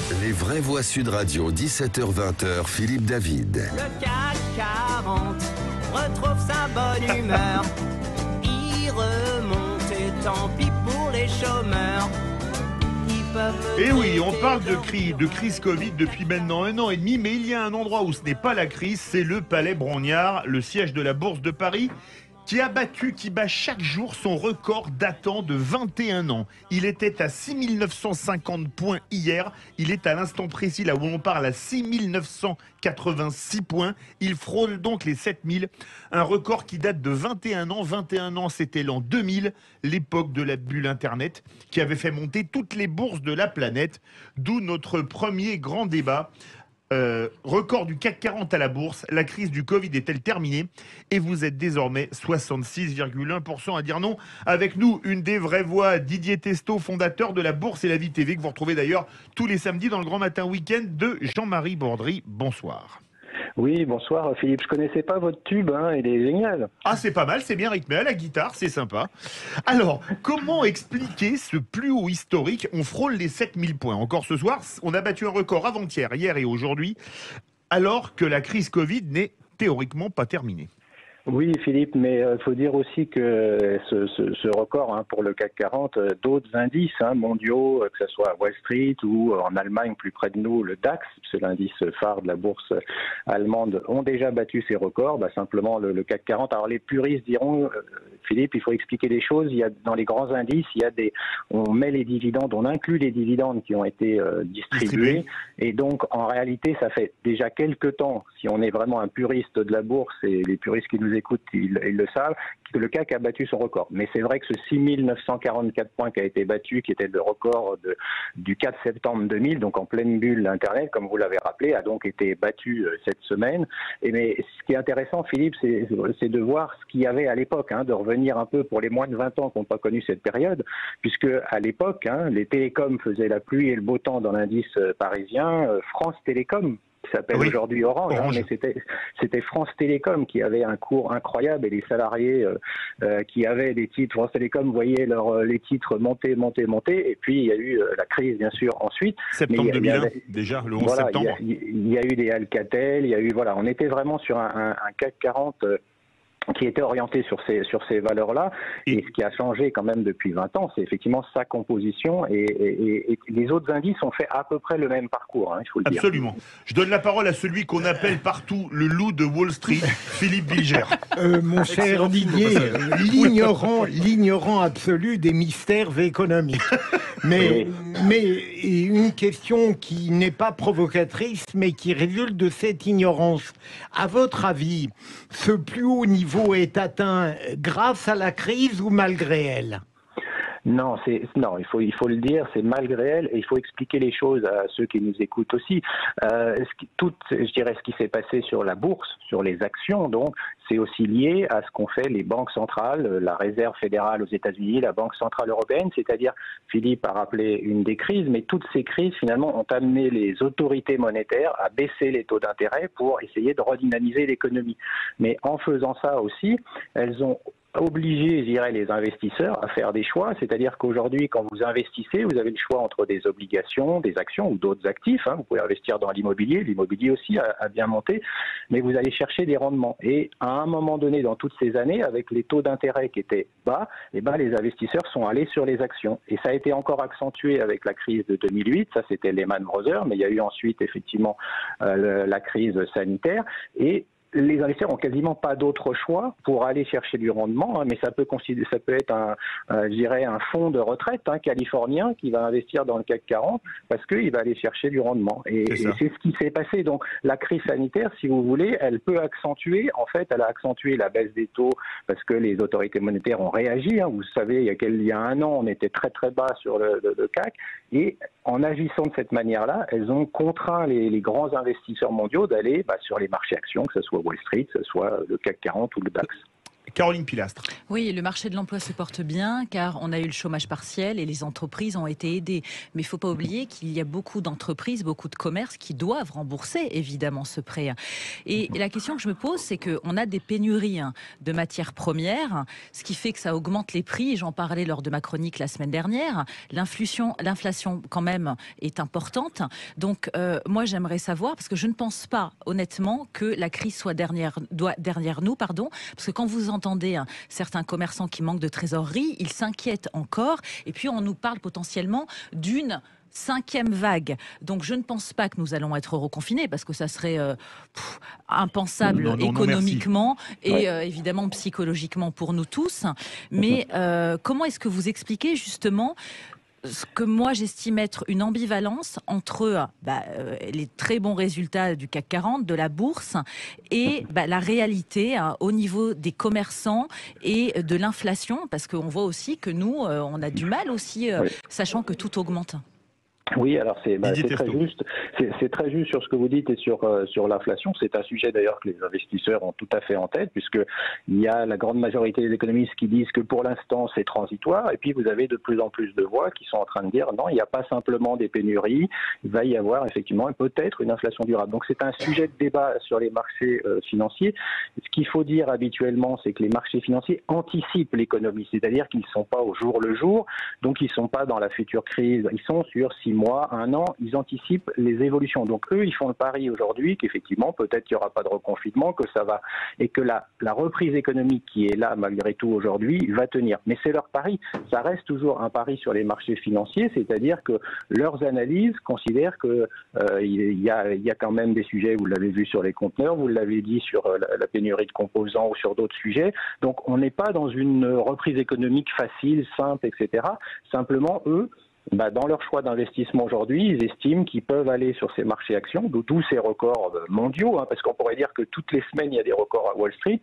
Les vraies voix Sud Radio, 17h-20h, Philippe David. Le CAC 40 retrouve sa bonne humeur. Il remonte et tant pis pour les chômeurs. Et oui, on parle de crise Covid depuis maintenant 1 an et demi, mais il y a un endroit où ce n'est pas la crise, c'est le Palais Brongniart, le siège de la Bourse de Paris, qui bat chaque jour son record datant de 21 ans. Il était à 6950 points hier. Il est à l'instant précis, là où on parle, à 6986 points. Il frôle donc les 7000. Un record qui date de 21 ans. 21 ans, c'était l'an 2000, l'époque de la bulle Internet, qui avait fait monter toutes les bourses de la planète. D'où notre premier grand débat. Record du CAC 40 à la bourse, la crise du Covid est-elle terminée? Et vous êtes désormais 66,1% à dire non. Avec nous, une des vraies voix, Didier Testo, fondateur de la Bourse et la Vie TV, que vous retrouvez d'ailleurs tous les samedis dans le Grand Matin Week-end de Jean-Marie Bordry. Bonsoir. Oui, bonsoir Philippe, je connaissais pas votre tube, il est génial. Ah, c'est pas mal, c'est bien rythmé à la guitare, c'est sympa. Alors, comment expliquer ce plus haut historique? On frôle les 7000 points. Encore ce soir, on a battu un record avant-hier, hier et aujourd'hui, alors que la crise Covid n'est théoriquement pas terminée. Oui Philippe, mais il faut dire aussi que ce record pour le CAC 40, d'autres indices mondiaux, que ce soit à Wall Street ou en Allemagne plus près de nous, le DAX, c'est l'indice phare de la bourse allemande, ont déjà battu ces records. Simplement le CAC 40. Alors les puristes diront, Philippe, il faut expliquer les choses. Il y a dans les grands indices, on met les dividendes, on inclut les dividendes qui ont été distribués, et donc en réalité ça fait déjà quelques temps, si on est vraiment un puriste de la bourse, et les puristes qui nous écoutent, ils le savent, que le CAC a battu son record. Mais c'est vrai que ce 6944 points qui a été battu, qui était le record du 4 septembre 2000, donc en pleine bulle Internet, comme vous l'avez rappelé, a donc été battu cette semaine. Mais ce qui est intéressant, Philippe, c'est de voir ce qu'il y avait à l'époque, de revenir un peu pour les moins de 20 ans qui n'ont pas connu cette période, puisque à l'époque, les télécoms faisaient la pluie et le beau temps dans l'indice parisien. France Télécom, qui s'appelle aujourd'hui Orange. Mais c'était France Télécom qui avait un cours incroyable, et les salariés qui avaient des titres France Télécom voyaient les titres monter, et puis il y a eu la crise bien sûr ensuite. Septembre 2001, déjà le 11 septembre. Il y a eu des Alcatel, on était vraiment sur un CAC 40 qui était orienté sur ces valeurs-là. Et ce qui a changé quand même depuis 20 ans, c'est effectivement sa composition, et les autres indices ont fait à peu près le même parcours, il faut le dire. Absolument. Je donne la parole à celui qu'on appelle partout le loup de Wall Street, Philippe Bilger. Mon cher Didier, l'ignorant absolu des mystères économiques. Mais une question qui n'est pas provocatrice, mais qui résulte de cette ignorance. À votre avis, ce plus haut niveau est atteint grâce à la crise ou malgré elle? Non, il faut le dire, c'est malgré elle, et il faut expliquer les choses à ceux qui nous écoutent aussi. Ce qui s'est passé sur la bourse, sur les actions, donc, c'est aussi lié à ce qu'ont fait les banques centrales, la Réserve fédérale aux États-Unis, la Banque centrale européenne, c'est-à-dire, Philippe a rappelé une des crises, mais toutes ces crises, finalement, ont amené les autorités monétaires à baisser les taux d'intérêt pour essayer de redynamiser l'économie. Mais en faisant ça aussi, elles ont obliger, je dirais, les investisseurs à faire des choix. C'est-à-dire qu'aujourd'hui, quand vous investissez, vous avez le choix entre des obligations, des actions ou d'autres actifs. Vous pouvez investir dans l'immobilier. L'immobilier aussi a bien monté. Mais vous allez chercher des rendements. Et à un moment donné, dans toutes ces années, avec les taux d'intérêt qui étaient bas, les investisseurs sont allés sur les actions. Et ça a été encore accentué avec la crise de 2008. Ça, c'était Lehman Brothers. Mais il y a eu ensuite, effectivement, la crise sanitaire. Et les investisseurs ont quasiment pas d'autre choix pour aller chercher du rendement, mais ça peut être un fonds de retraite californien qui va investir dans le CAC 40 parce qu'il va aller chercher du rendement. Et c'est ce qui s'est passé. Donc la crise sanitaire, si vous voulez, elle peut accentuer. En fait, elle a accentué la baisse des taux parce que les autorités monétaires ont réagi. Vous savez, il y a 1 an, on était très très bas sur le CAC, et en agissant de cette manière-là, elles ont contraint les grands investisseurs mondiaux d'aller sur les marchés actions, que ce soit Wall Street, que ce soit le CAC 40 ou le DAX. Caroline Pilastre. Oui, le marché de l'emploi se porte bien car on a eu le chômage partiel et les entreprises ont été aidées. Mais il ne faut pas oublier qu'il y a beaucoup d'entreprises, beaucoup de commerces qui doivent rembourser évidemment ce prêt. Et la question que je me pose, c'est qu'on a des pénuries de matières premières, ce qui fait que ça augmente les prix. J'en parlais lors de ma chronique la semaine dernière. L'inflation quand même est importante. Donc moi j'aimerais savoir, parce que je ne pense pas honnêtement que la crise soit derrière nous, parce que quand vous entendez certains commerçants qui manquent de trésorerie, ils s'inquiètent encore. Et puis on nous parle potentiellement d'une 5e vague. Donc je ne pense pas que nous allons être reconfinés parce que ça serait impensable économiquement et évidemment psychologiquement pour nous tous. Mais comment est-ce que vous expliquez justement ce que moi j'estime être une ambivalence entre les très bons résultats du CAC 40, de la bourse, et la réalité au niveau des commerçants et de l'inflation, parce qu'on voit aussi que nous, on a du mal aussi, sachant que tout augmente. Oui, alors c'est très juste. C'est très juste sur ce que vous dites et sur l'inflation. C'est un sujet d'ailleurs que les investisseurs ont tout à fait en tête, puisque il y a la grande majorité des économistes qui disent que pour l'instant c'est transitoire, et puis vous avez de plus en plus de voix qui sont en train de dire non, il n'y a pas simplement des pénuries, il va y avoir effectivement peut-être une inflation durable. Donc c'est un sujet de débat sur les marchés financiers. Ce qu'il faut dire habituellement, c'est que les marchés financiers anticipent l'économie, c'est-à-dire qu'ils ne sont pas au jour le jour, donc ils ne sont pas dans la future crise, ils sont sur 6 mois, 1 an, ils anticipent les évolutions. Donc eux, ils font le pari aujourd'hui qu'effectivement, peut-être qu'il n'y aura pas de reconfinement, que ça va, et que la reprise économique qui est là malgré tout aujourd'hui va tenir. Mais c'est leur pari. Ça reste toujours un pari sur les marchés financiers, c'est-à-dire que leurs analyses considèrent que il y a quand même des sujets, vous l'avez vu sur les conteneurs, vous l'avez dit sur la pénurie de composants ou sur d'autres sujets. Donc on n'est pas dans une reprise économique facile, simple, etc. Simplement, eux, dans leur choix d'investissement aujourd'hui, ils estiment qu'ils peuvent aller sur ces marchés actions, d'où ces records mondiaux, parce qu'on pourrait dire que toutes les semaines, il y a des records à Wall Street,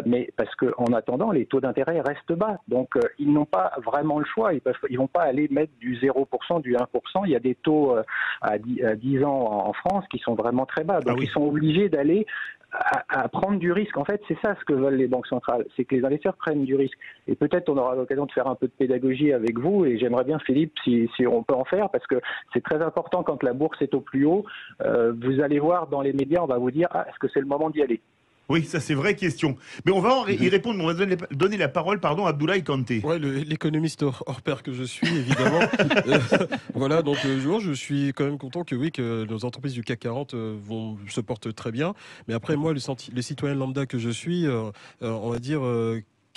mais parce qu'en attendant, les taux d'intérêt restent bas. Donc, ils n'ont pas vraiment le choix. Ils vont pas aller mettre du 0%, du 1%. Il y a des taux à 10 ans en France qui sont vraiment très bas. Donc, ils sont obligés d'aller à prendre du risque. En fait, c'est ça ce que veulent les banques centrales, c'est que les investisseurs prennent du risque. Et peut-être on aura l'occasion de faire un peu de pédagogie avec vous, et j'aimerais bien, Philippe, si on peut en faire, parce que c'est très important quand la bourse est au plus haut. Vous allez voir dans les médias, on va vous dire est-ce que c'est le moment d'y aller ? Oui, ça c'est vraie question. Mais on va y répondre, on va donner la parole à Abdoulaye Kanté. Ouais, l'économiste hors pair que je suis, évidemment. Voilà, donc je suis quand même content que nos entreprises du CAC 40 se portent très bien. Mais après, moi, le citoyen lambda que je suis, on va dire...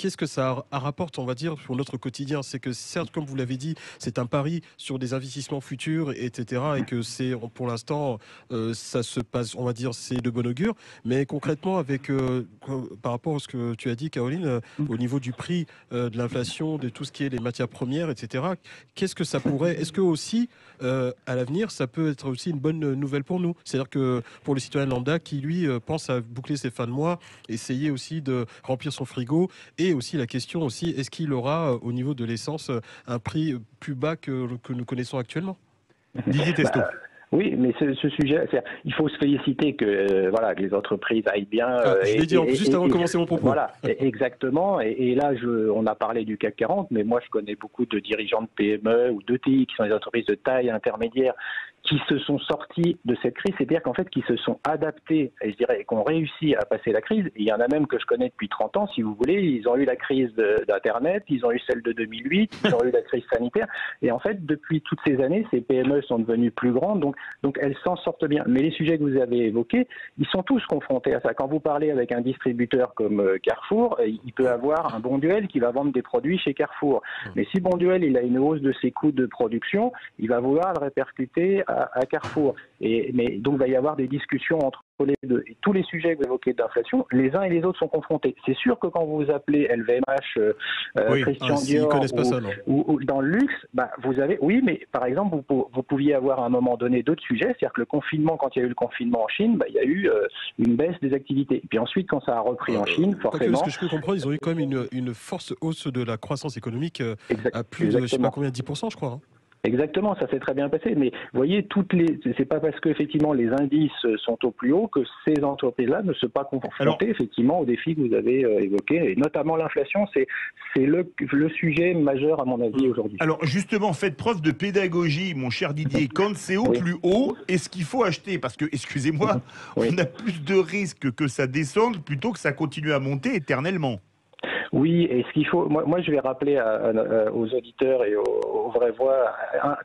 Qu'est-ce que ça rapporte, on va dire, pour notre quotidien? C'est que certes, comme vous l'avez dit, c'est un pari sur des investissements futurs, etc. Et que c'est, pour l'instant, ça se passe, on va dire, c'est de bon augure. Mais concrètement, par rapport à ce que tu as dit, Caroline, au niveau du prix de l'inflation, de tout ce qui est les matières premières, etc. Qu'est-ce que ça pourrait... Est-ce que aussi, à l'avenir, ça peut être aussi une bonne nouvelle pour nous? C'est-à-dire que pour le citoyen lambda qui, lui, pense à boucler ses fins de mois, essayer aussi de remplir son frigo, et aussi la question aussi, est-ce qu'il aura au niveau de l'essence un prix plus bas que nous connaissons actuellement? Didier Testo. Oui, mais ce sujet, il faut se féliciter que que les entreprises aillent bien. Je l'ai dit juste avant de commencer mon propos. Voilà, exactement. Et là, on a parlé du CAC 40, mais moi, je connais beaucoup de dirigeants de PME ou d'ETI qui sont des entreprises de taille intermédiaire qui se sont sortis de cette crise, c'est-à-dire qu'en fait, qui se sont adaptés, et je dirais, qui ont réussi à passer la crise. Et il y en a même que je connais depuis 30 ans, si vous voulez. Ils ont eu la crise d'Internet, ils ont eu celle de 2008, ils ont eu la crise sanitaire. Et en fait, depuis toutes ces années, ces PME sont devenues plus grandes, donc elles s'en sortent bien. Mais les sujets que vous avez évoqués, ils sont tous confrontés à ça. Quand vous parlez avec un distributeur comme Carrefour, il peut avoir un Bonduelle qui va vendre des produits chez Carrefour. Mais si Bonduelle, il a une hausse de ses coûts de production, il va vouloir le répercuter à Carrefour. Mais donc, il va y avoir des discussions entre les deux. Et tous les sujets que vous évoquez d'inflation, les uns et les autres sont confrontés. C'est sûr que quand vous appelez LVMH, Christian Dior ou dans le luxe, vous avez... Oui, mais par exemple, vous pouviez avoir à un moment donné d'autres sujets. C'est-à-dire que le confinement, quand il y a eu le confinement en Chine, il y a eu une baisse des activités. Et puis ensuite, quand ça a repris en Chine, forcément... Ce que je peux comprendre, ils ont eu quand même une force hausse de la croissance économique à plus de, je ne sais pas combien, 10%, je crois. Exactement, ça s'est très bien passé. Mais vous voyez, c'est pas parce que effectivement les indices sont au plus haut que ces entreprises-là ne sont pas confrontées effectivement aux défis que vous avez évoqués, et notamment l'inflation. C'est le sujet majeur à mon avis aujourd'hui. Alors justement, faites preuve de pédagogie, mon cher Didier. Quand c'est au plus haut, est-ce qu'il faut acheter? Parce que, excusez-moi, on a plus de risques que ça descende plutôt que ça continue à monter éternellement. Oui, et ce qu'il faut, moi je vais rappeler aux auditeurs et aux vraies voix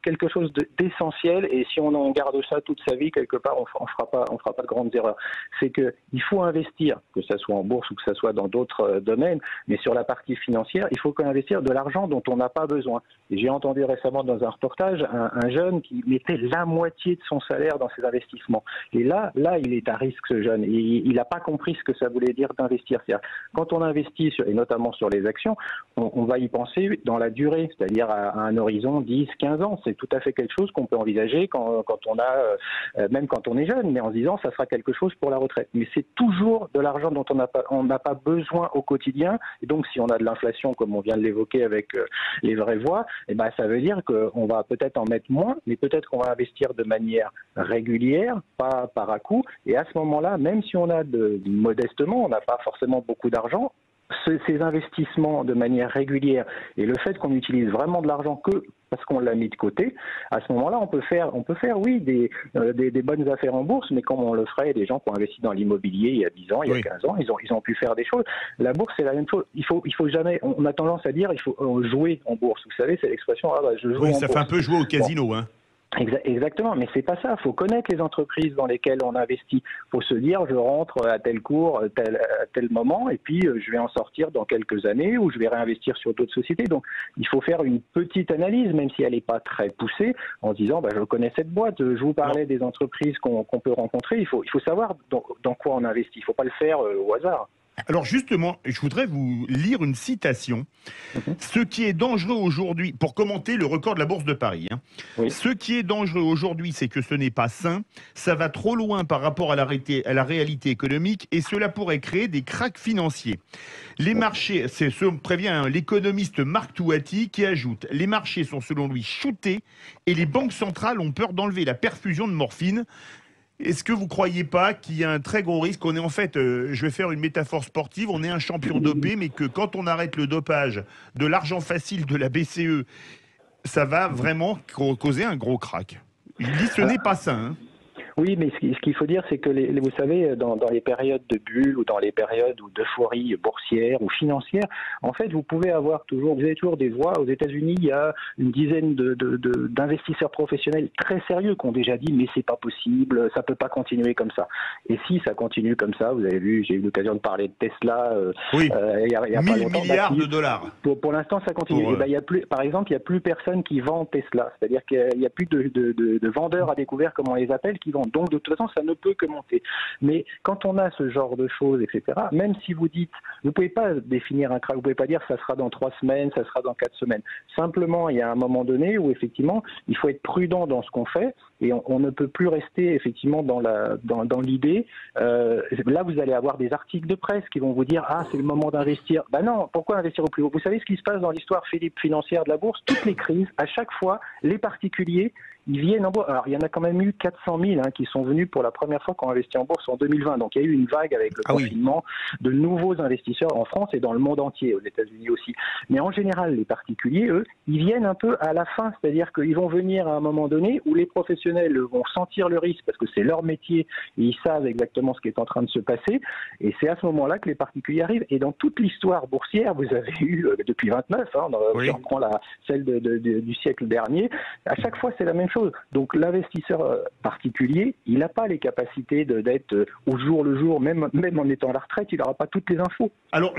quelque chose d'essentiel, et si on en garde ça toute sa vie, quelque part, on fera pas de grandes erreurs. C'est que il faut investir, que ça soit en bourse ou que ça soit dans d'autres domaines, mais sur la partie financière, il faut investir de l'argent dont on n'a pas besoin. Et j'ai entendu récemment dans un reportage un jeune qui mettait la moitié de son salaire dans ses investissements. Et là, il est à risque, ce jeune. Et il n'a pas compris ce que ça voulait dire d'investir. C'est-à-dire, quand on investit, et notamment sur les actions, on va y penser dans la durée, c'est-à-dire à un horizon 10, 15 ans. C'est tout à fait quelque chose qu'on peut envisager quand on a, même quand on est jeune, mais en se disant ça sera quelque chose pour la retraite. Mais c'est toujours de l'argent dont on n'a pas besoin au quotidien. Et donc, si on a de l'inflation, comme on vient de l'évoquer avec les vraies voix, eh ben, ça veut dire qu'on va peut-être en mettre moins, mais peut-être qu'on va investir de manière régulière, pas par à-coup. Et à ce moment-là, même si on a modestement, on n'a pas forcément beaucoup d'argent, ces investissements de manière régulière et le fait qu'on utilise vraiment de l'argent que parce qu'on l'a mis de côté, à ce moment-là, on peut faire oui, des bonnes affaires en bourse, mais comme on le ferait des gens qui ont investi dans l'immobilier il y a 10 ans, il y a 15 ans, ils ont pu faire des choses. La bourse, c'est la même chose. Il faut jamais, on a tendance à dire, il faut jouer en bourse. Vous savez, c'est l'expression, je joue en bourse. Ça fait un peu jouer au casino, hein. Exactement, mais c'est pas ça. Il faut connaître les entreprises dans lesquelles on investit. Il faut se dire, je rentre à tel cours, à tel moment, et puis je vais en sortir dans quelques années, ou je vais réinvestir sur d'autres sociétés. Donc, il faut faire une petite analyse, même si elle n'est pas très poussée, en se disant, je connais cette boîte. Je vous parlais des entreprises qu'on peut rencontrer. Il faut savoir dans quoi on investit. Il ne faut pas le faire au hasard. Alors justement, je voudrais vous lire une citation. Ce qui est dangereux aujourd'hui, pour commenter le record de la Bourse de Paris, ce qui est dangereux aujourd'hui, c'est que ce n'est pas sain, ça va trop loin par rapport à la réalité économique et cela pourrait créer des cracks financiers. Les marchés, c'est ce que prévient l'économiste Marc Touati qui ajoute, les marchés sont selon lui shootés et les banques centrales ont peur d'enlever la perfusion de morphine. Est-ce que vous ne croyez pas qu'il y a un très gros risque? On est en fait, je vais faire une métaphore sportive, on est un champion dopé, mais que quand on arrête le dopage de l'argent facile de la BCE, ça va vraiment causer un gros crack. Il dit ce n'est pas sain. Hein. Oui, mais ce qu'il faut dire, c'est que vous savez, dans les périodes de bulle ou dans les périodes d'euphorie boursière ou financière, en fait, vous avez toujours des voix. Aux États-Unis, il y a une dizaine d'investisseurs professionnels très sérieux qui ont déjà dit mais c'est pas possible, ça peut pas continuer comme ça. Et si ça continue comme ça, vous avez vu, j'ai eu l'occasion de parler de Tesla. Oui. Il y a pas 1000 longtemps, milliards de dollars. Pour l'instant, ça continue. Par exemple, il n'y a plus personne qui vend Tesla. C'est-à-dire qu'il n'y a plus de vendeurs à découvert, comme on les appelle, qui vendent. Donc, de toute façon, ça ne peut que monter. Mais quand on a ce genre de choses, etc., même si vous dites, vous ne pouvez pas définir un crack, vous ne pouvez pas dire ça sera dans 3 semaines, ça sera dans 4 semaines. Simplement, il y a un moment donné où, effectivement, il faut être prudent dans ce qu'on fait et on ne peut plus rester, effectivement, dans l'idée. Là, vous allez avoir des articles de presse qui vont vous dire « Ah, c'est le moment d'investir ». Ben non, pourquoi investir au plus haut? Vous savez ce qui se passe dans l'histoire, Philippe, financière de la bourse? Toutes les crises, à chaque fois, les particuliers, ils viennent en bourse. Alors, il y en a quand même eu 400 000 qui sont venus pour la première fois qui ont investi en bourse en 2020. Donc, il y a eu une vague avec le confinement de nouveaux investisseurs en France et dans le monde entier, aux États-Unis aussi. Mais en général, les particuliers, eux, ils viennent un peu à la fin. C'est-à-dire qu'ils vont venir à un moment donné où les professionnels vont sentir le risque parce que c'est leur métier et ils savent exactement ce qui est en train de se passer. Et c'est à ce moment-là que les particuliers arrivent. Et dans toute l'histoire boursière, vous avez eu, depuis 29, si on prend celle du siècle dernier, à chaque fois, c'est la même chose. Donc l'investisseur particulier, il n'a pas les capacités d'être au jour le jour, même en étant à la retraite, il n'aura pas toutes les infos. Alors,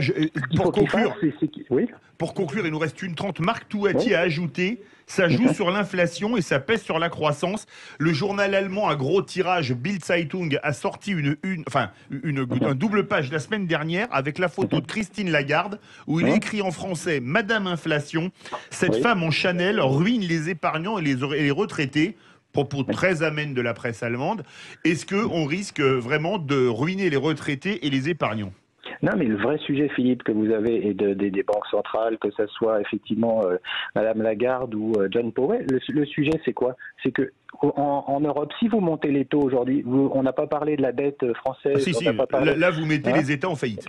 pour conclure, il nous reste 1:30. Marc Touati a ajouté, ça joue sur l'inflation et ça pèse sur la croissance. Le journal allemand à gros tirage, Bild Zeitung, a sorti un double page la semaine dernière avec la photo de Christine Lagarde où il écrit en français « Madame Inflation, cette femme en Chanel ruine les épargnants et les retraités ». Propos très amène de la presse allemande. Est-ce qu'on risque vraiment de ruiner les retraités et les épargnants ? Non, mais le vrai sujet, Philippe, que vous avez, et des banques centrales, que ce soit effectivement Madame Lagarde ou John Powell, le sujet, c'est quoi? C'est que en Europe, si vous montez les taux aujourd'hui, on n'a pas parlé de la dette française. Si, si, là, vous mettez les États en faillite.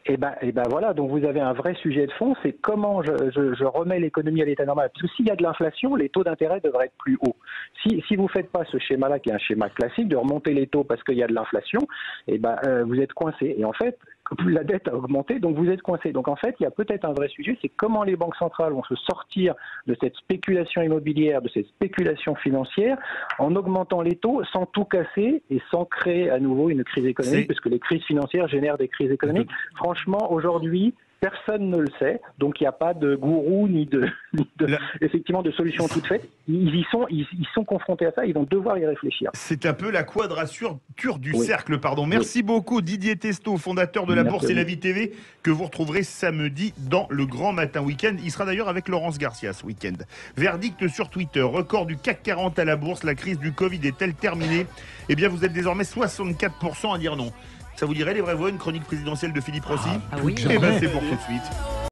Et ben voilà, donc vous avez un vrai sujet de fond, c'est comment je remets l'économie à l'état normal. Parce que s'il y a de l'inflation, les taux d'intérêt devraient être plus hauts. Si vous faites pas ce schéma-là, qui est un schéma classique, de remonter les taux parce qu'il y a de l'inflation, et vous êtes coincé. Et en fait, la dette a augmenté, donc vous êtes coincé. Donc en fait, il y a peut-être un vrai sujet, c'est comment les banques centrales vont se sortir de cette spéculation immobilière, de cette spéculation financière, en augmentant les taux sans tout casser et sans créer à nouveau une crise économique, parce que les crises financières génèrent des crises économiques. Franchement, aujourd'hui, personne ne le sait, donc il n'y a pas de gourou ni effectivement de solution toute faite. Ils sont confrontés à ça, ils vont devoir y réfléchir. C'est un peu la quadrature du cercle, pardon. Merci beaucoup Didier Testo, fondateur de la Bourse et la Vie TV, que vous retrouverez samedi dans le Grand Matin Week-end. Il sera d'ailleurs avec Laurence Garcia ce week-end. Verdict sur Twitter, record du CAC 40 à la Bourse, la crise du Covid est-elle terminée? Eh bien vous êtes désormais 64% à dire non. Ça vous dirait les vraies voix, une chronique présidentielle de Philippe Rossi? Ah oui. Eh ben c'est pour tout de suite.